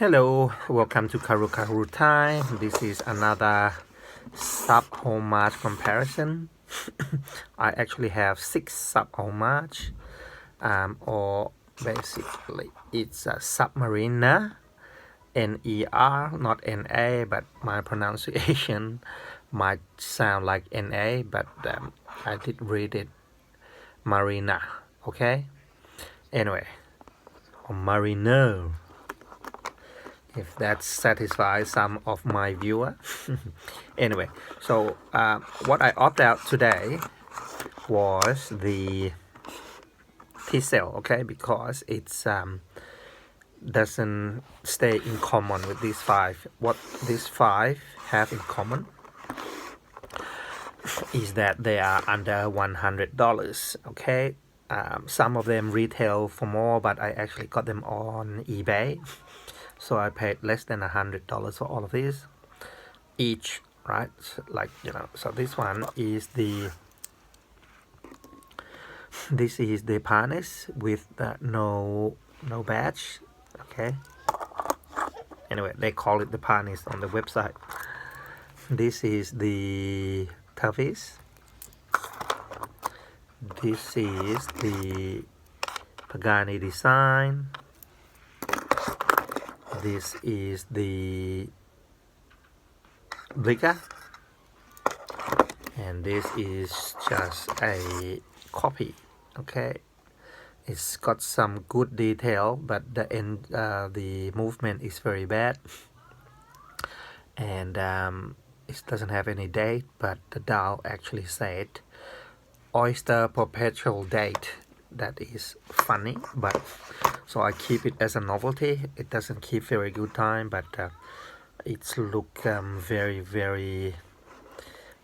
Hello, welcome to Karu time. This is another sub homage comparison. I actually have 6 sub homage, or basically it's a Submariner NER, not NA, but my pronunciation might sound like NA, but I did read it Marina. Okay, anyway, or Mariner, if that satisfies some of my viewer. Anyway, so what I opted out today was the Tisell, okay, because it's doesn't stay in common with these 5. What these 5 have in common is that they are under $100, okay. Some of them retail for more, but I actually got them on eBay, so I paid less than $100 for all of these each, right? Like, you know, so this one is the parnis with no badge, okay. Anyway, they call it the parnis on the website. This is the Tevise. This is the Pagani design. This is the Bliger, and this is just a copy, okay. It's got some good detail, but the movement is very bad, and it doesn't have any date, but the dial actually said oyster perpetual date. That is funny, but so I keep it as a novelty. It doesn't keep very good time, but it's look very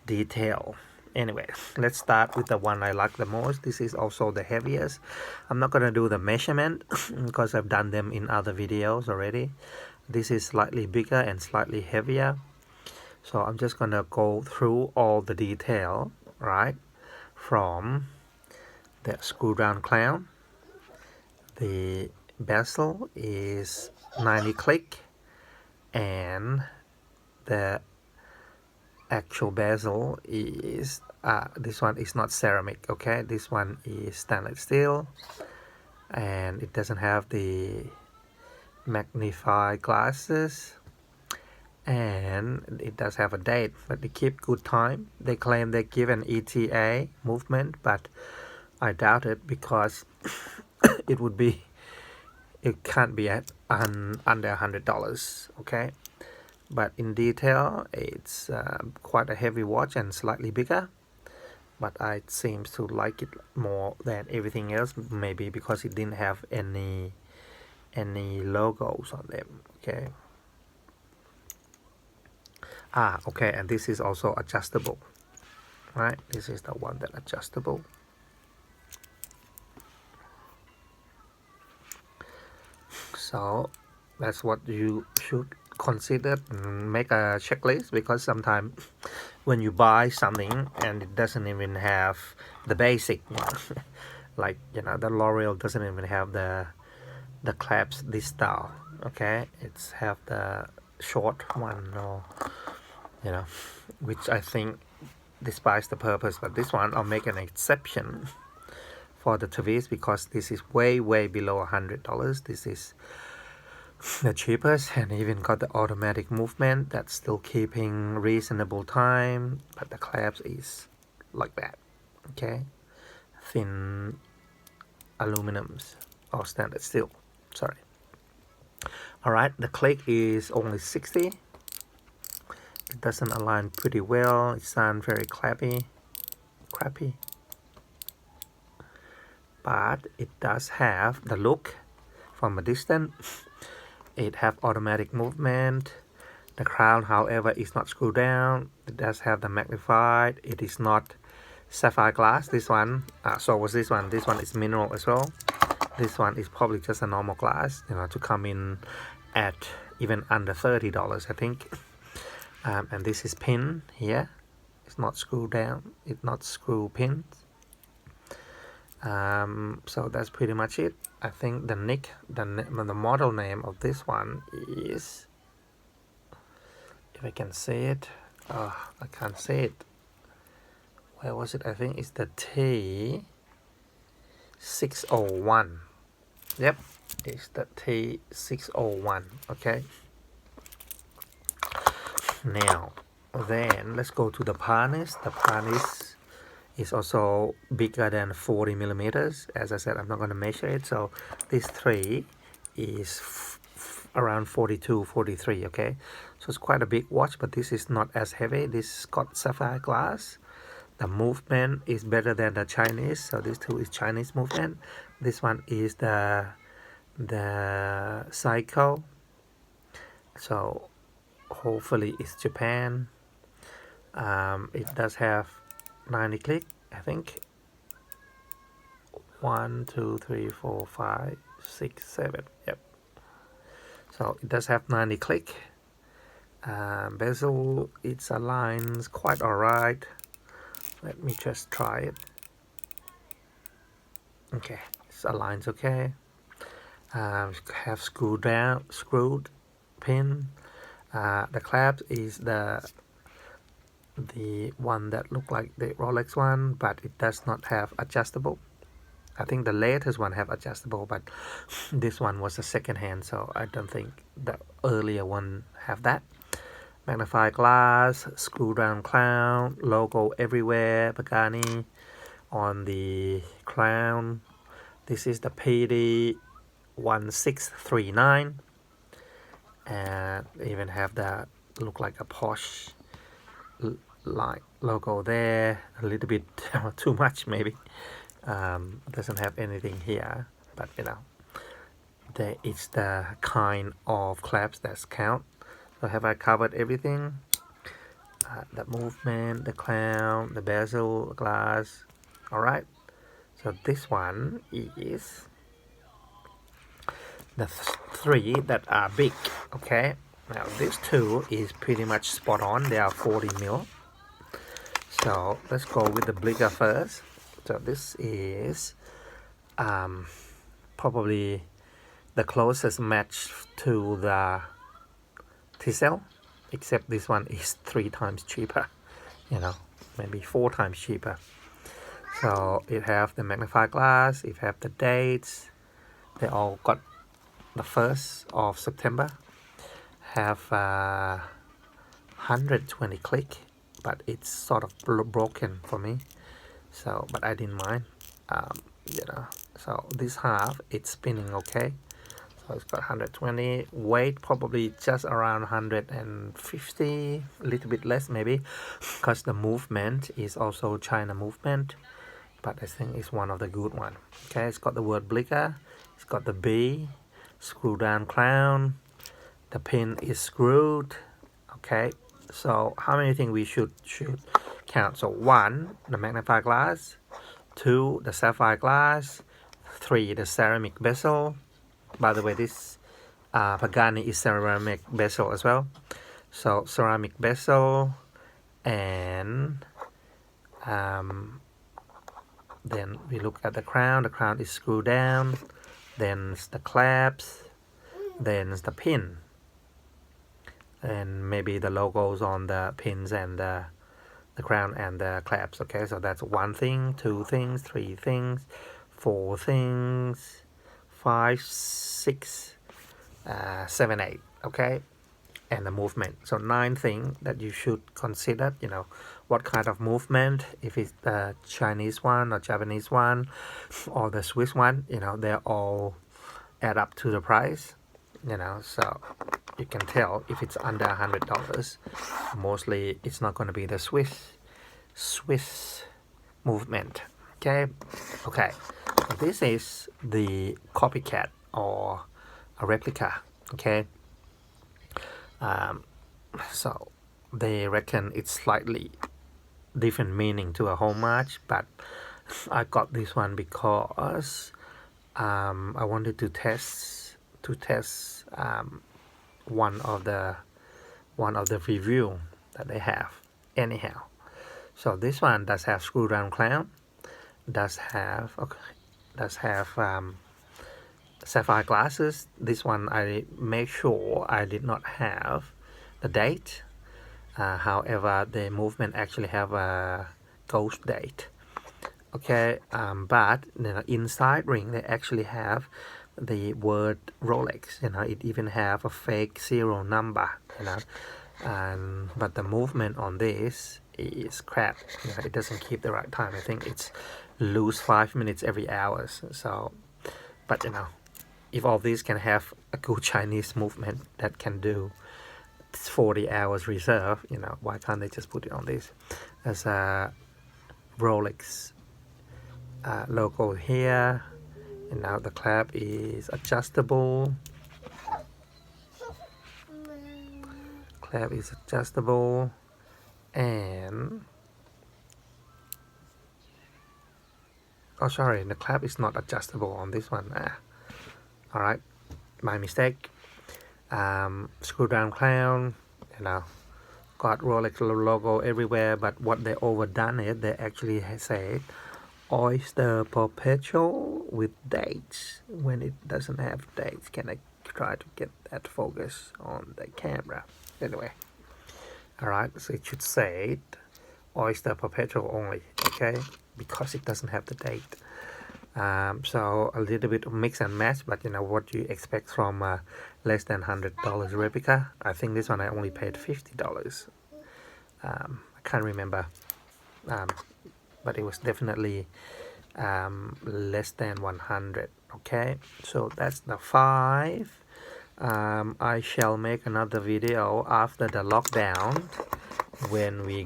detailed. Anyway, let's start with the one I like the most. This is also the heaviest. I'm not gonna do the measurement because I've done them in other videos already. This is slightly bigger and slightly heavier, so I'm just gonna go through all the detail, right? From the screw down clown, the bezel is 90 click, and the actual bezel is this one is not ceramic, okay. This one is stainless steel, and it doesn't have the magnified glasses, and it does have a date, but they keep good time. They claim they give an ETA movement, but I doubt it, because it can't be at under $100, okay. But in detail, it's quite a heavy watch and slightly bigger, but I seems to like it more than everything else, maybe because it didn't have any logos on them, okay. Okay, and this is also adjustable, right? This is the one that adjustable. So that's what you should consider. Make a checklist, because sometimes when you buy something and it doesn't even have the basic, you know, like, you know, the L'Oreal doesn't even have the clasps this style, okay. It's have the short one, or, you know, which I think despises the purpose. But this one I'll make an exception for the Tevise, because this is way below $100. This is the cheapest, and even got the automatic movement that's still keeping reasonable time, but the clasp is like that, okay. Thin aluminums or stainless steel, sorry. All right, the click is only 60. It doesn't align pretty well. It sounds very crappy, but it does have the look from a distance. It have automatic movement. The crown, however, is not screwed down. It does have the magnified. It is not sapphire glass. This one, so was this one. This one is mineral as well. This one is probably just a normal glass, you know, to come in at even under $30, I think. And this is pin here. It's not screwed down. It's not screw pins. So that's pretty much it. I think the the model name of this one is, if I can say it, I can't say it. Where was it? I think it's the T601. Yep, it's the T601. Okay. Now, then let's go to the parnis. The parnis is also bigger than 40 millimeters. As I said, I'm not going to measure it. So this 3 is around 42, 43. Okay, so it's quite a big watch, but this is not as heavy. This got sapphire glass. The movement is better than the Chinese. So this 2 is Chinese movement. This one is the cycle. So hopefully it's Japan. It does have 90 click, I think. 1 2 3 4 5 6 7. Yep. So it does have 90 click. Bezel, it's aligns quite alright. Let me just try it. Okay, it's aligns okay. Have screwed pin. The clamp is the one that look like the Rolex one, but it does not have adjustable. I think the latest one have adjustable, but this one was a second hand, so I don't think the earlier one have that. Magnifying glass, screw down crown, logo everywhere, Pagani on the crown. This is the PD1639, and even have the look like a Porsche like logo there, a little bit too much maybe. Doesn't have anything here, but you know, it's the kind of clamps that count. So have I covered everything? The movement, the clamp, the bezel, glass. All right. So this one is the 3 that are big. Okay. Now this 2 is pretty much spot on. They are 40 mil. So let's go with the Bliger first. So this is probably the closest match to the Tisell, except this one is 3 times cheaper, you know, maybe 4 times cheaper. So it have the magnifying glass, it have the dates, they all got the 1st of September, have 120 click, but it's sort of broken for me, so but I didn't mind, you know. So this half, it's spinning okay. So it's got 120, weight probably just around 150, a little bit less maybe, because the movement is also China movement, but I think it's one of the good one. Okay, it's got the word Bliger, it's got the B, screw down crown, the pin is screwed. Okay, so how many things we should count? So 1, the magnifying glass, 2, the sapphire glass, 3, the ceramic bezel. By the way, this Pagani is ceramic bezel as well. So ceramic bezel, and then we look at the crown. The crown is screwed down. Then the clamps. Then the pin. And maybe the logos on the pins and the crown and the clamps. Okay, so that's 1 thing, 2 things, 3 things, 4 things, 5, 6, 7, 8. Okay, and the movement. So 9 things that you should consider. You know, what kind of movement, if it's the Chinese one or Japanese one or the Swiss one, you know, they're all add up to the price, you know. So you can tell if it's under $100, mostly it's not going to be the Swiss movement. Okay, this is the copycat or a replica. Okay, so they reckon it's slightly different meaning to a homage, but I got this one because I wanted to test one of the review that they have. Anyhow, so this one does have screw down crown, does have sapphire glasses. This one I make sure I did not have the date. However, the movement actually have a ghost date. Okay, but inside ring they actually have the word Rolex. It even have a fake serial number. But the movement on this is crap. It doesn't keep the right time. I think it's lose 5 minutes every hours. So, but if all these can have a good Chinese movement that can do 40 hours reserve, why can't they just put it on this as a Rolex logo here? And now the clamp is adjustable. Clamp is adjustable, and oh sorry, the clamp is not adjustable on this one. All right, my mistake. Screw down clown, got Rolex logo everywhere, but what they overdone it, they actually say oyster perpetual with dates when it doesn't have dates. Can I try to get that focus on the camera? Anyway, all right, so it should say oyster perpetual only, okay, because it doesn't have the date. So a little bit of mix and match, but what you expect from less than $100 replica. I think this one I only paid $50. I can't remember, but it was definitely less than 100. Okay, so that's the 5. I shall make another video after the lockdown when we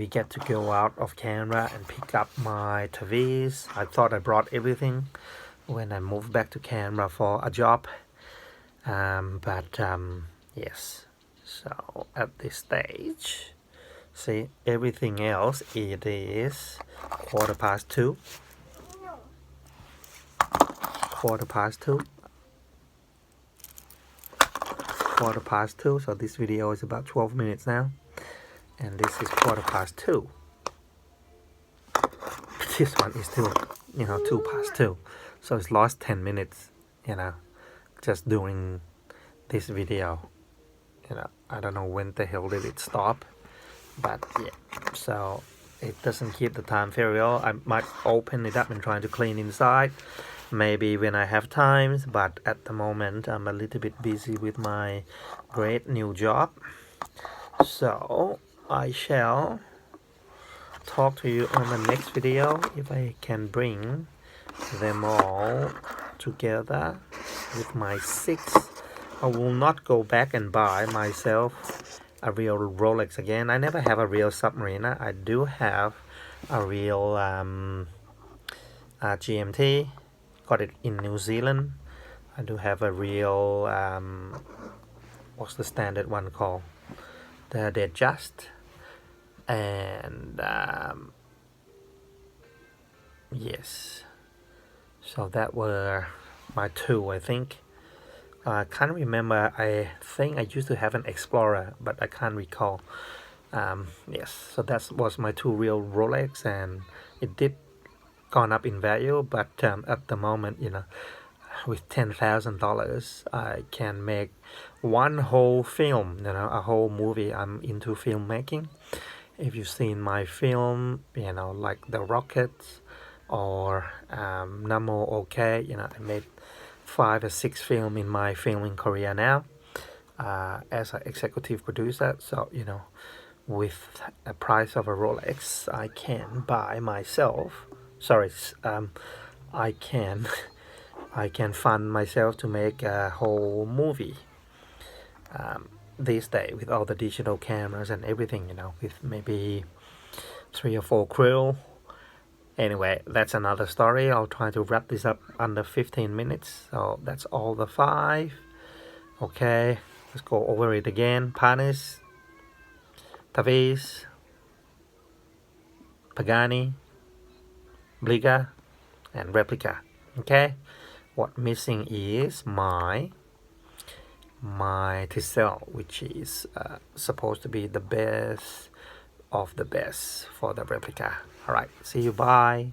get to go out of camera and pick up my Tevise. I thought I brought everything when I moved back to camera for a job, yes, so at this stage, see, everything else, it is 2:15. 2:15, so this video is about 12 minutes now, and this is 2:15. This one is still 2:02, so it's lost 10 minutes just doing this video. I don't know when the hell did it stop, but yeah, so it doesn't keep the time very well. I might open it up and try to clean inside maybe when I have time, but at the moment I'm a little bit busy with my great new job. So I shall talk to you on the next video if I can bring them all together with my 6. I will not go back and buy myself a real Rolex again. I never have a real Submariner. I do have a real GMT, got it in New Zealand. I do have a real what's the standard one called, the Just, and yes, so that were my 2, I think. I can't remember. I think I used to have an Explorer, but I can't recall. Yes, so that was my 2 real Rolex, and it did gone up in value, but at the moment, with $10,000 I can make one whole film, a whole movie. I'm into filmmaking. If you've seen my film, like The Rockets or Namo OK, I made 5 or 6 films in my filming career now as an executive producer. So with a price of a Rolex, I can buy myself, I can fund myself to make a whole movie these days with all the digital cameras and everything, with maybe 3 or 4 crew. Anyway, that's another story. I'll try to wrap this up under 15 minutes. So that's all the 5. Okay, let's go over it again. Parnis, Tevise, Pagani, Bliger, and Replica. Okay, what missing is my Tisell, which is supposed to be the best of the best for the replica. All right, see you, bye.